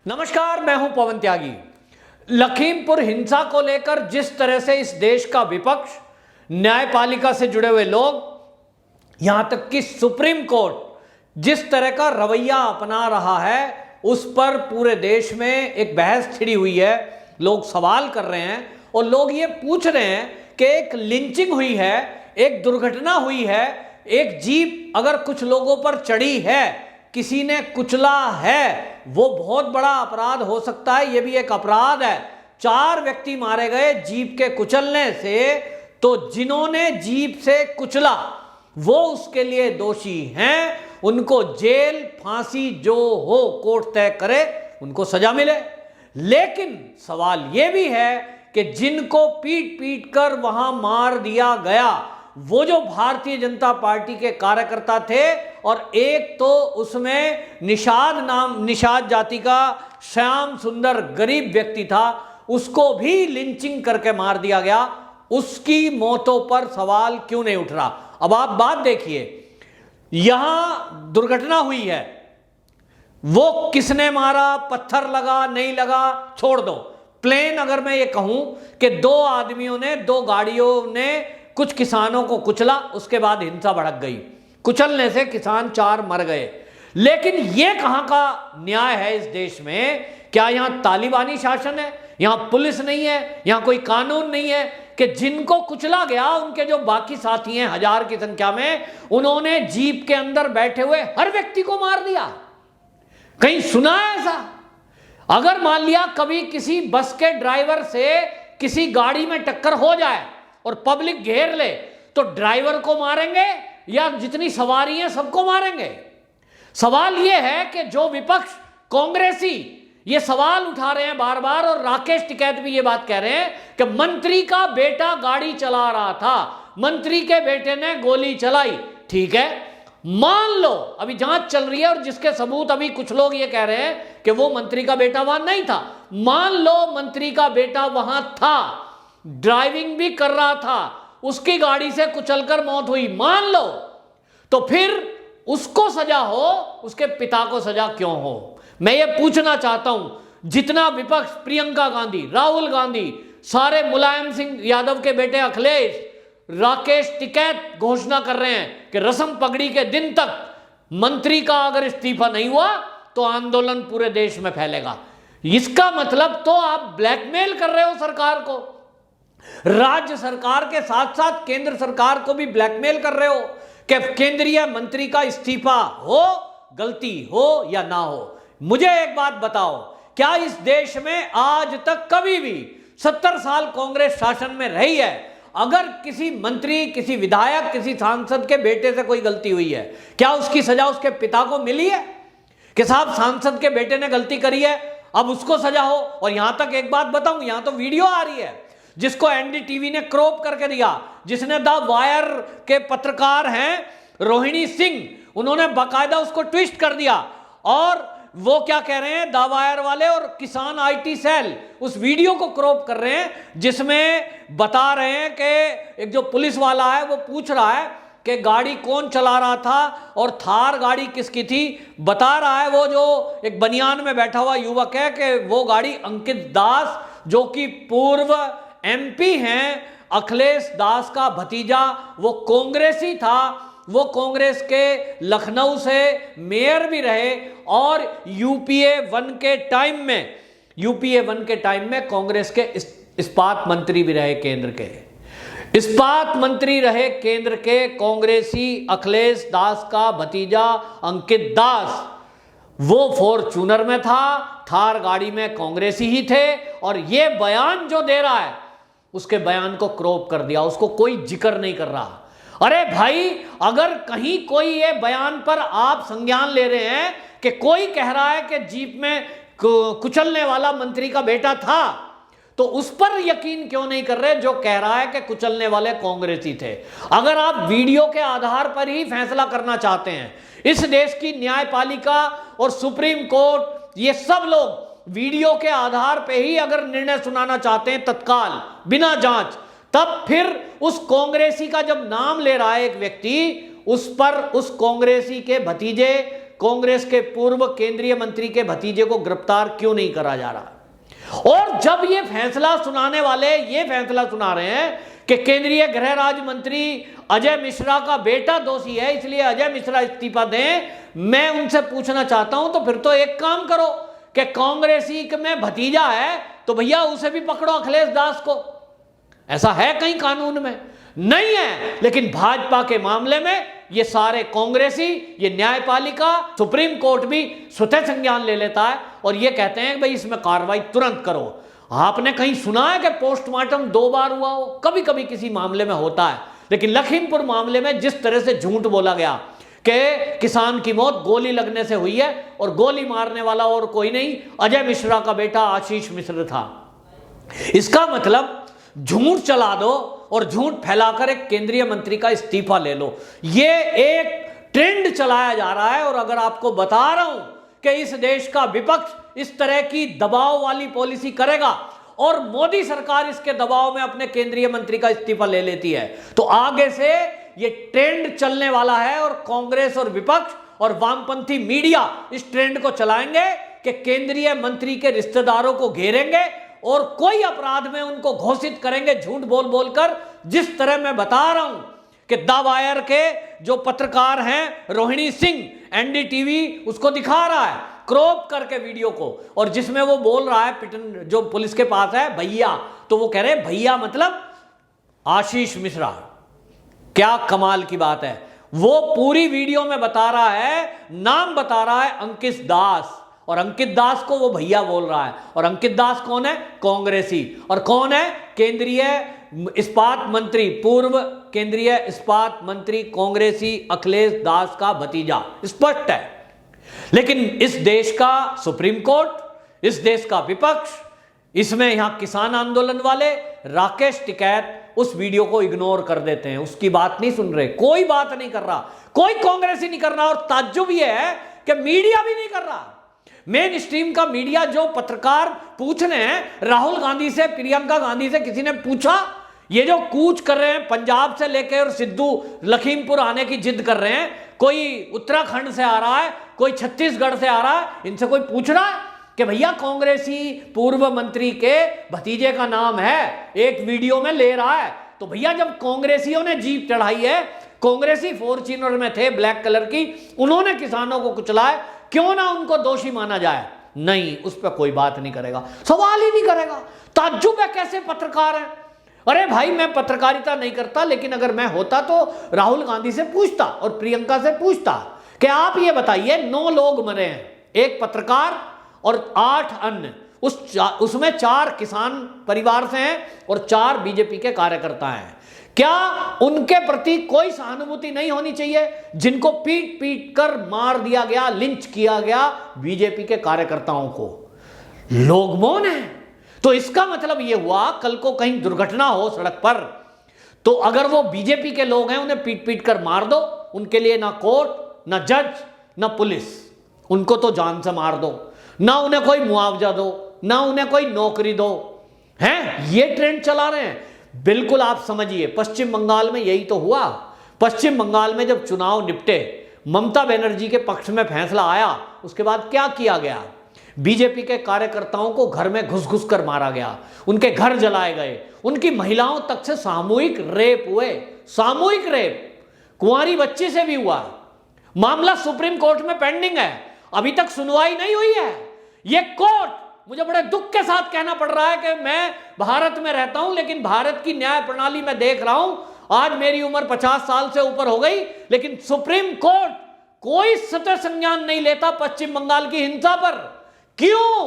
नमस्कार, मैं हूं पवन त्यागी। लखीमपुर हिंसा को लेकर जिस तरह से इस देश का विपक्ष, न्यायपालिका से जुड़े हुए लोग, यहां तक कि सुप्रीम कोर्ट जिस तरह का रवैया अपना रहा है, उस पर पूरे देश में एक बहस छिड़ी हुई है। लोग सवाल कर रहे हैं और लोग ये पूछ रहे हैं कि एक लिंचिंग हुई है, एक दुर्घटना हुई है, एक जीप अगर कुछ लोगों पर चढ़ी है, किसी ने कुचला है, वो बहुत बड़ा अपराध हो सकता है। ये भी एक अपराध है। 4 व्यक्ति मारे गए जीप के कुचलने से, तो जिन्होंने जीप से कुचला वो उसके लिए दोषी हैं। उनको जेल, फांसी जो हो कोर्ट तय करे, उनको सजा मिले। लेकिन सवाल यह भी है कि जिनको पीट पीट कर वहां मार दिया गया, वो जो भारतीय जनता पार्टी के कार्यकर्ता थे, और एक तो उसमें निषाद जाति का श्याम सुंदर गरीब व्यक्ति था, उसको भी लिंचिंग करके मार दिया गया। उसकी मौतों पर सवाल क्यों नहीं उठ रहा? अब आप बात देखिए, यहां दुर्घटना हुई है, वो किसने मारा, पत्थर लगा नहीं लगा, छोड़ दो। प्लेन अगर मैं ये कहूं कि 2 आदमियों ने, 2 गाड़ियों ने कुछ किसानों को कुचला, उसके बाद हिंसा भड़क गई, कुचलने से किसान 4 मर गए। लेकिन यह कहां का न्याय है इस देश में? क्या यहां तालिबानी शासन है? यहां पुलिस नहीं है? यहां कोई कानून नहीं है कि जिनको कुचला गया, उनके जो बाकी साथी हैं 1000 की संख्या में, उन्होंने जीप के अंदर बैठे हुए हर व्यक्ति को मार दिया? कहीं सुना है ऐसा? अगर मान लिया कभी किसी बस के ड्राइवर से किसी गाड़ी में टक्कर हो जाए और पब्लिक घेर ले, तो ड्राइवर को मारेंगे या जितनी सवारी है सबको मारेंगे? सवाल यह है कि जो विपक्ष कांग्रेसी ये सवाल उठा रहे हैं बार बार, और राकेश टिकैत भी ये बात कह रहे हैं कि मंत्री का बेटा गाड़ी चला रहा था, मंत्री के बेटे ने गोली चलाई। ठीक है, मान लो अभी जांच चल रही है और जिसके सबूत अभी कुछ लोग ये कह रहे हैं कि वो मंत्री का बेटा वहां नहीं था। मान लो मंत्री का बेटा वहां था, ड्राइविंग भी कर रहा था, उसकी गाड़ी से कुचलकर मौत हुई, मान लो, तो फिर उसको सजा हो, उसके पिता को सजा क्यों हो? मैं ये पूछना चाहता हूं। जितना विपक्ष, प्रियंका गांधी, राहुल गांधी, सारे मुलायम सिंह यादव के बेटे अखिलेश, राकेश टिकैत घोषणा कर रहे हैं कि रस्म पगड़ी के दिन तक मंत्री का अगर इस्तीफा नहीं हुआ तो आंदोलन पूरे देश में फैलेगा। इसका मतलब तो आप ब्लैकमेल कर रहे हो सरकार को, राज्य सरकार के साथ साथ केंद्र सरकार को भी ब्लैकमेल कर रहे हो कि केंद्रीय मंत्री का इस्तीफा हो, गलती हो या ना हो। मुझे एक बात बताओ, क्या इस देश में आज तक कभी भी 70 साल कांग्रेस शासन में रही है, अगर किसी मंत्री, किसी विधायक, किसी सांसद के बेटे से कोई गलती हुई है, क्या उसकी सजा उसके पिता को मिली है कि साहब सांसद के बेटे ने गलती करी है, अब उसको सजा हो? और यहां तक एक बात बताऊं, यहां तो वीडियो आ रही है जिसको एनडीटीवी ने क्रॉप करके दिया, जिसने द वायर के पत्रकार हैं रोहिणी सिंह, उन्होंने बाकायदा उसको ट्विस्ट कर दिया। और वो क्या कह रहे हैं, द वायर वाले और किसान आईटी सेल उस वीडियो को क्रॉप कर रहे हैं जिसमें बता रहे हैं कि एक जो पुलिस वाला है वो पूछ रहा है कि गाड़ी कौन चला रहा था और थार गाड़ी किसकी थी। बता रहा है वो जो एक बनियान में बैठा हुआ युवक है कि वो गाड़ी अंकित दास, जो कि पूर्व एमपी हैं, अखिलेश दास का भतीजा, वो कांग्रेसी था, वो कांग्रेस के लखनऊ से मेयर भी रहे और यूपीए 1 के टाइम में कांग्रेस के इस्पात मंत्री भी रहे, केंद्र के इस्पात मंत्री रहे केंद्र के कांग्रेसी अखिलेश दास का भतीजा अंकित दास। वो फॉर्च्यूनर में था, थार गाड़ी में कांग्रेसी ही थे, और ये बयान जो दे रहा है उसके बयान को क्रॉप कर दिया, उसको कोई जिक्र नहीं कर रहा। अरे भाई, अगर कहीं कोई ये बयान पर आप संज्ञान ले रहे हैं कि कोई कह रहा है कि जीप में कुचलने वाला मंत्री का बेटा था, तो उस पर यकीन क्यों नहीं कर रहे जो कह रहा है कि कुचलने वाले कांग्रेसी थे? अगर आप वीडियो के आधार पर ही फैसला करना चाहते हैं, इस देश की न्यायपालिका और सुप्रीम कोर्ट, ये सब लोग वीडियो के आधार पर ही अगर निर्णय सुनाना चाहते हैं तत्काल, बिना जांच, तब फिर उस कांग्रेसी का जब नाम ले रहा है एक व्यक्ति, उस पर उस कांग्रेसी के भतीजे कांग्रेस के पूर्व केंद्रीय मंत्री के भतीजे को गिरफ्तार क्यों नहीं करा जा रहा? और जब ये फैसला सुनाने वाले ये फैसला सुना रहे हैं कि केंद्रीय गृह राज्य मंत्री अजय मिश्रा का बेटा दोषी है, इसलिए अजय मिश्रा इस्तीफा दें, मैं उनसे पूछना चाहता हूं तो फिर तो एक काम करो कि कांग्रेसी में भतीजा है तो भैया उसे भी पकड़ो, अखिलेश दास को। ऐसा है कहीं कानून में? नहीं है। लेकिन भाजपा के मामले में ये सारे कांग्रेसी, ये न्यायपालिका, सुप्रीम कोर्ट भी स्वतः संज्ञान ले लेता है और ये कहते हैं कि भाई इसमें कार्रवाई तुरंत करो। आपने कहीं सुना है कि पोस्टमार्टम 2 बार हुआ हो? कभी कभी किसी मामले में होता है, लेकिन लखीमपुर मामले में जिस तरह से झूठ बोला गया कि किसान की मौत गोली लगने से हुई है और गोली मारने वाला और कोई नहीं, अजय मिश्रा का बेटा आशीष मिश्र था, इसका मतलब झूठ चला दो और झूठ फैलाकर एक केंद्रीय मंत्री का इस्तीफा ले लो। ये एक ट्रेंड चलाया जा रहा है। और अगर आपको बता रहा हूं कि इस देश का विपक्ष इस तरह की दबाव वाली पॉलिसी करेगा और मोदी सरकार इसके दबाव में अपने केंद्रीय मंत्री का इस्तीफा ले लेती है, तो आगे से ये ट्रेंड चलने वाला है और कांग्रेस और विपक्ष और वामपंथी मीडिया इस ट्रेंड को चलाएंगे कि केंद्रीय मंत्री के रिश्तेदारों को घेरेंगे और कोई अपराध में उनको घोषित करेंगे झूठ बोल बोलकर। जिस तरह मैं बता रहा हूं कि द वायर के जो पत्रकार हैं रोहिणी सिंह, एनडीटीवी उसको दिखा रहा है क्रॉप करके वीडियो को, और जिसमें वो बोल रहा है जो पुलिस के पास है भैया, तो वो कह रहे भैया मतलब आशीष मिश्रा। क्या कमाल की बात है। वो पूरी वीडियो में बता रहा है, नाम बता रहा है अंकित दास, और अंकित दास को वो भैया बोल रहा है। और अंकित दास कौन है? कांग्रेसी। और कौन है? केंद्रीय इस्पात मंत्री, पूर्व केंद्रीय इस्पात मंत्री कांग्रेसी अखिलेश दास का भतीजा। स्पष्ट है। लेकिन इस देश का सुप्रीम कोर्ट, इस देश का विपक्ष, इसमें यहां किसान आंदोलन वाले, राकेश टिकैत उस वीडियो को इग्नोर कर देते हैं, उसकी बात नहीं सुन रहे, कोई बात नहीं कर रहा, कोई कांग्रेसी नहीं कर रहा। और ताज्जुब यह है कि मीडिया भी नहीं कर रहा। मेन स्ट्रीम का मीडिया, जो पत्रकार पूछ रहे हैं राहुल गांधी से, प्रियंका गांधी से, किसी ने पूछा ये जो कूच कर रहे हैं पंजाब से लेकर और सिद्धू लखीमपुर आने की जिद कर रहे हैं, कोई उत्तराखंड से आ रहा है, कोई छत्तीसगढ़ से आ रहा है, इनसे कोई पूछ रहा है कि भैया कांग्रेसी पूर्व मंत्री के भतीजे का नाम है, एक वीडियो में ले रहा है। तो भैया जब कांग्रेसियों ने जीप चढ़ाई है, कांग्रेसी फॉर्च्यूनर में थे ब्लैक कलर की, उन्होंने किसानों को कुचलाए, क्यों ना उनको दोषी माना जाए? नहीं, उस पर कोई बात नहीं करेगा, सवाल ही नहीं करेगा। ताज्जुब है कैसे पत्रकार है। अरे भाई मैं पत्रकारिता नहीं करता, लेकिन अगर मैं होता तो राहुल गांधी से पूछता और प्रियंका से पूछता कि आप ये बताइए 9 लोग मरे हैं, एक पत्रकार और 8 अन्य, उसमें 4 किसान परिवार से हैं और 4 बीजेपी के कार्यकर्ता हैं। क्या उनके प्रति कोई सहानुभूति नहीं होनी चाहिए, जिनको पीट पीट कर मार दिया गया, लिंच किया गया बीजेपी के कार्यकर्ताओं को? लोग मौन हैं। तो इसका मतलब यह हुआ कल को कहीं दुर्घटना हो सड़क पर, तो अगर वो बीजेपी के लोग हैं उन्हें पीट पीट कर मार दो, उनके लिए ना कोर्ट, ना जज, ना पुलिस, उनको तो जान से मार दो, ना उन्हें कोई मुआवजा दो, ना उन्हें कोई नौकरी दो। हैं ये ट्रेंड चला रहे हैं। बिल्कुल आप समझिए, पश्चिम बंगाल में यही तो हुआ। पश्चिम बंगाल में जब चुनाव निपटे, ममता बनर्जी के पक्ष में फैसला आया, उसके बाद क्या किया गया? बीजेपी के कार्यकर्ताओं को घर में घुस घुस कर मारा गया, उनके घर जलाए गए, उनकी महिलाओं तक से सामूहिक रेप हुए, सामूहिक रेप, कुंवारी बच्ची से भी हुआ। मामला सुप्रीम कोर्ट में पेंडिंग है, अभी तक सुनवाई नहीं हुई है। ये कोर्ट, मुझे बड़े दुख के साथ कहना पड़ रहा है कि मैं भारत में रहता हूं, लेकिन भारत की न्याय प्रणाली में देख रहा हूं, आज मेरी उम्र 50 साल से ऊपर हो गई, लेकिन सुप्रीम कोर्ट कोई सत्य संज्ञान नहीं लेता पश्चिम बंगाल की हिंसा पर। क्यों?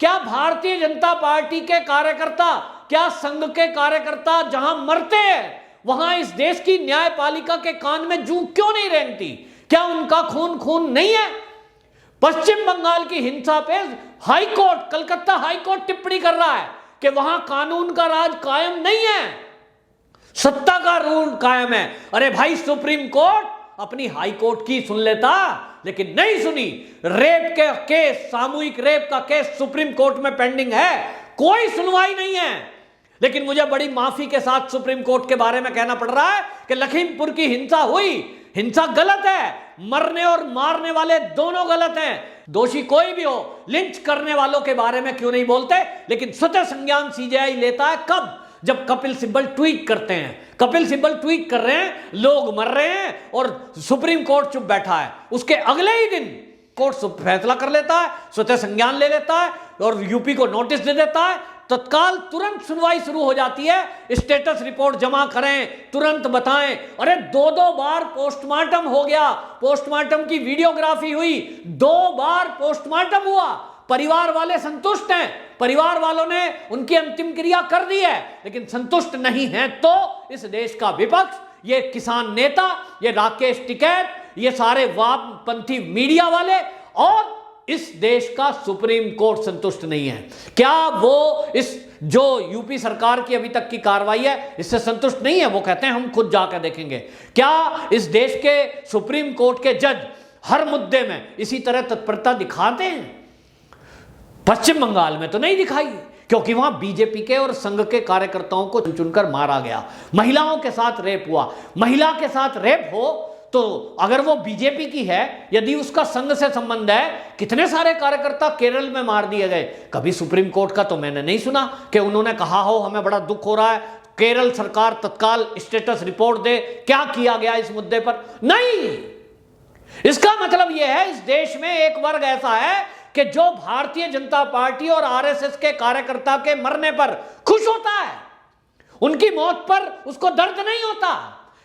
क्या भारतीय जनता पार्टी के कार्यकर्ता, क्या संघ के कार्यकर्ता जहां मरते हैं वहां इस देश की न्यायपालिका के कान में जूं क्यों नहीं रेंगती? क्या उनका खून खून नहीं है? पश्चिम बंगाल की हिंसा पे high court, Calcutta high court टिप्पणी कर रहा है कि वहां कानून का राज कायम नहीं है, सत्ता का रूल कायम है। अरे भाई सुप्रीम कोर्ट अपनी हाई कोर्ट की सुन लेता, लेकिन नहीं सुनी। रेप के केस, सामूहिक रेप का केस सुप्रीम कोर्ट में पेंडिंग है, कोई सुनवाई नहीं है। लेकिन मुझे बड़ी माफी के साथ सुप्रीम कोर्ट के बारे में कहना पड़ रहा है कि लखीमपुर की हिंसा हुई, हिंसा गलत है, मरने और मारने वाले दोनों गलत हैं। दोषी कोई भी हो, लिंच करने वालों के बारे में क्यों नहीं बोलते? लेकिन स्वतः संज्ञान सीबीआई लेता है कब? जब कपिल सिब्बल ट्वीट करते हैं। कपिल सिब्बल ट्वीट कर रहे हैं, लोग मर रहे हैं और सुप्रीम कोर्ट चुप बैठा है। उसके अगले ही दिन कोर्ट फैसला कर लेता है, स्वतः संज्ञान ले लेता है और यूपी को नोटिस दे देता है। तत्काल तुरंत सुनवाई शुरू हो जाती है। स्टेटस रिपोर्ट जमा करें, तुरंत बताएं। अरे 2-2 बार पोस्टमार्टम हो गया, पोस्टमार्टम की वीडियोग्राफी हुई, 2 बार पोस्टमार्टम हुआ। परिवार वाले संतुष्ट हैं, परिवार वालों ने उनकी अंतिम क्रिया कर दी है, लेकिन संतुष्ट नहीं है तो इस देश का विपक्ष, ये किसान नेता, ये राकेश टिकैत, ये सारे वामपंथी मीडिया वाले और इस देश का सुप्रीम कोर्ट संतुष्ट नहीं है। क्या वो इस जो यूपी सरकार की अभी तक की कार्रवाई है इससे संतुष्ट नहीं है? वो कहते हैं हम खुद जाकर देखेंगे। क्या इस देश के सुप्रीम कोर्ट के जज हर मुद्दे में इसी तरह तत्परता दिखाते हैं? पश्चिम बंगाल में तो नहीं दिखाई, क्योंकि वहां बीजेपी के और संघ के कार्यकर्ताओं को चुनकर मारा गया। महिलाओं के साथ रेप हुआ। महिला के साथ रेप हो तो अगर वो बीजेपी की है, यदि उसका संघ से संबंध है, कितने सारे कार्यकर्ता केरल में मार दिए गए। कभी सुप्रीम कोर्ट का तो मैंने नहीं सुना कि उन्होंने कहा हो हमें बड़ा दुख हो रहा है, केरल सरकार तत्काल स्टेटस रिपोर्ट दे, क्या किया गया इस मुद्दे पर। नहीं, इसका मतलब यह है इस देश में एक वर्ग ऐसा है कि जो भारतीय जनता पार्टी और आरएसएस के कार्यकर्ता के मरने पर खुश होता है, उनकी मौत पर उसको दर्द नहीं होता।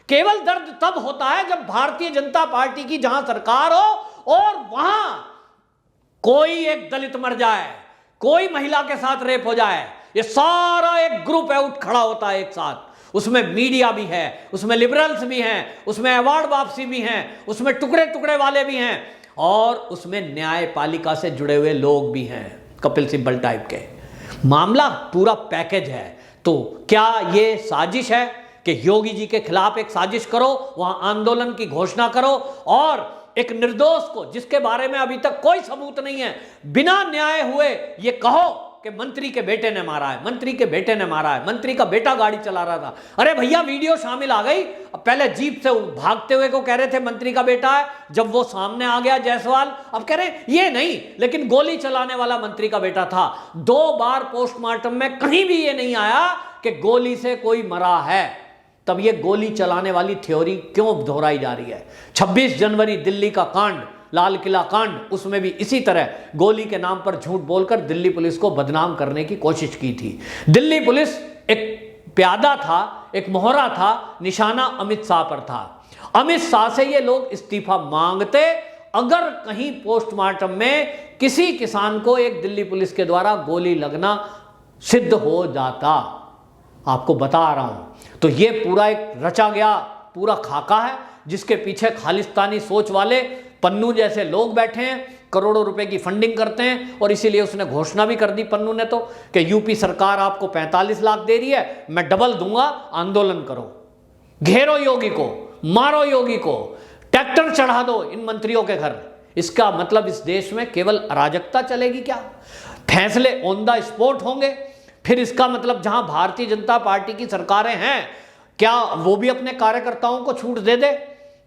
केवल दर्द तब होता है जब भारतीय जनता पार्टी की जहां सरकार हो और वहां कोई एक दलित मर जाए, कोई महिला के साथ रेप हो जाए, ये सारा एक ग्रुप है उठ खड़ा होता है एक साथ। उसमें मीडिया भी है, उसमें लिबरल्स भी हैं, उसमें अवार्ड वापसी भी हैं, उसमें टुकड़े टुकड़े वाले भी हैं और उसमें न्यायपालिका से जुड़े हुए लोग भी हैं, कपिल सिब्बल टाइप के। मामला पूरा पैकेज है। तो क्या ये साजिश है कि योगी जी के खिलाफ एक साजिश करो, वहां आंदोलन की घोषणा करो और एक निर्दोष को, जिसके बारे में अभी तक कोई सबूत नहीं है, बिना न्याय हुए ये कहो कि मंत्री के बेटे ने मारा है, मंत्री के बेटे ने मारा है, मंत्री का बेटा गाड़ी चला रहा था। अरे भैया वीडियो शामिल आ गई। अब पहले जीप से भागते हुए को कह रहे थे मंत्री का बेटा है, जब वो सामने आ गया जायसवाल, अब कह रहे ये नहीं, लेकिन गोली चलाने वाला मंत्री का बेटा था। 2 बार पोस्टमार्टम में कहीं भी ये नहीं आया कि गोली से कोई मरा है। तब ये गोली चलाने वाली थ्योरी क्यों दोहराई जा रही है? 26 जनवरी दिल्ली का कांड, लाल किला कांड, उसमें भी इसी तरह गोली के नाम पर झूठ बोलकर दिल्ली पुलिस को बदनाम करने की कोशिश की थी। दिल्ली पुलिस एक प्यादा था, एक मोहरा था, निशाना अमित शाह पर था। अमित शाह से ये लोग इस्तीफा मांगते अगर कहीं पोस्टमार्टम में किसी किसान को एक दिल्ली पुलिस के द्वारा गोली लगना सिद्ध हो जाता। आपको बता रहा हूं। तो ये पूरा एक रचा गया पूरा खाका है, जिसके पीछे खालिस्तानी सोच वाले पन्नू जैसे लोग बैठे हैं, करोड़ों रुपए की फंडिंग करते हैं। और इसीलिए उसने घोषणा भी कर दी पन्नू ने तो कि यूपी सरकार आपको 45 लाख दे रही है, मैं डबल दूंगा, आंदोलन करो, घेरो योगी को, मारो योगी को, ट्रैक्टर चढ़ा दो इन मंत्रियों के घर। इसका मतलब इस देश में केवल अराजकता चलेगी क्या? फैसले ऑन द स्पॉट होंगे? फिर इसका मतलब जहां भारतीय जनता पार्टी की सरकारें हैं, क्या वो भी अपने कार्यकर्ताओं को छूट दे दे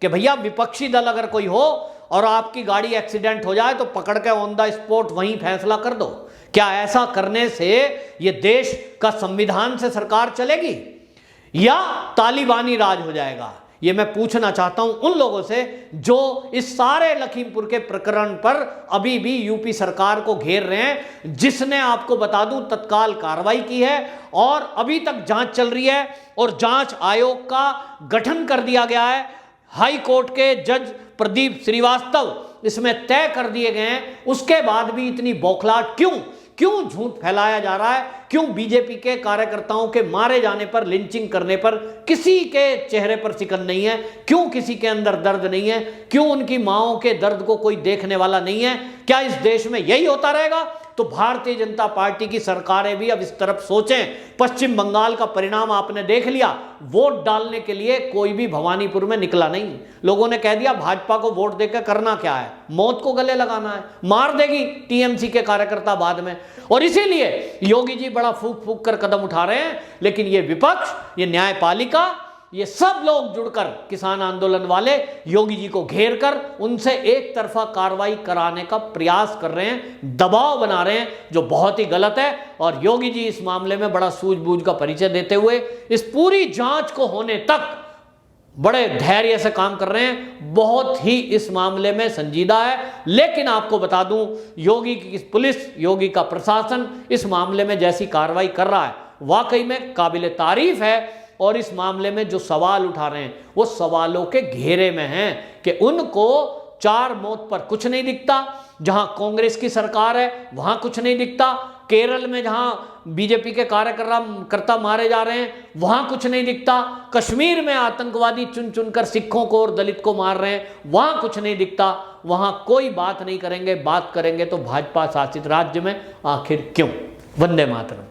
कि भैया विपक्षी दल अगर कोई हो और आपकी गाड़ी एक्सीडेंट हो जाए तो पकड़ के ऑन द स्पॉट वहीं फैसला कर दो? क्या ऐसा करने से ये देश का संविधान से सरकार चलेगी या तालिबानी राज हो जाएगा? ये मैं पूछना चाहता हूं उन लोगों से जो इस सारे लखीमपुर के प्रकरण पर अभी भी यूपी सरकार को घेर रहे हैं, जिसने आपको बता दूं तत्काल कार्रवाई की है और अभी तक जांच चल रही है और जांच आयोग का गठन कर दिया गया है। हाई कोर्ट के जज प्रदीप श्रीवास्तव इसमें तय कर दिए गए हैं। उसके बाद भी इतनी बौखलाहट क्यों झूठ फैलाया जा रहा है? क्यों बीजेपी के कार्यकर्ताओं के मारे जाने पर, लिंचिंग करने पर किसी के चेहरे पर सिकन नहीं है? क्यों किसी के अंदर दर्द नहीं है? क्यों उनकी माओं के दर्द को कोई देखने वाला नहीं है? क्या इस देश में यही होता रहेगा? तो भारतीय जनता पार्टी की सरकारें भी अब इस तरफ सोचें। पश्चिम बंगाल का परिणाम आपने देख लिया। वोट डालने के लिए कोई भी भवानीपुर में निकला नहीं। लोगों ने कह दिया भाजपा को वोट देकर करना क्या है, मौत को गले लगाना है, मार देगी टीएमसी के कार्यकर्ता बाद में। और इसीलिए योगी जी बड़ा फूक फूक कर कदम उठा रहे हैं, लेकिन ये विपक्ष, ये न्यायपालिका ये सब लोग जुड़कर किसान आंदोलन वाले योगी जी को घेर कर उनसे एक तरफा कार्रवाई कराने का प्रयास कर रहे हैं, दबाव बना रहे हैं, जो बहुत ही गलत है। और योगी जी इस मामले में बड़ा सूझबूझ का परिचय देते हुए इस पूरी जांच को होने तक बड़े धैर्य से काम कर रहे हैं, बहुत ही इस मामले में संजीदा है। लेकिन आपको बता दूं, योगी की पुलिस, योगी का प्रशासन इस मामले में जैसी कार्रवाई कर रहा है वाकई में काबिले तारीफ है। और इस मामले में जो सवाल उठा रहे हैं वो सवालों के घेरे में हैं कि उनको 4 मौत पर कुछ नहीं दिखता, जहां कांग्रेस की सरकार है वहां कुछ नहीं दिखता, केरल में जहां बीजेपी के कार्यकर्ता मारे जा रहे हैं वहां कुछ नहीं दिखता, कश्मीर में आतंकवादी चुन चुनकर सिखों को और दलित को मार रहे हैं वहां कुछ नहीं दिखता, वहां कोई बात नहीं करेंगे। बात करेंगे तो भाजपा शासित राज्य में आखिर क्यों। वंदे मातरम।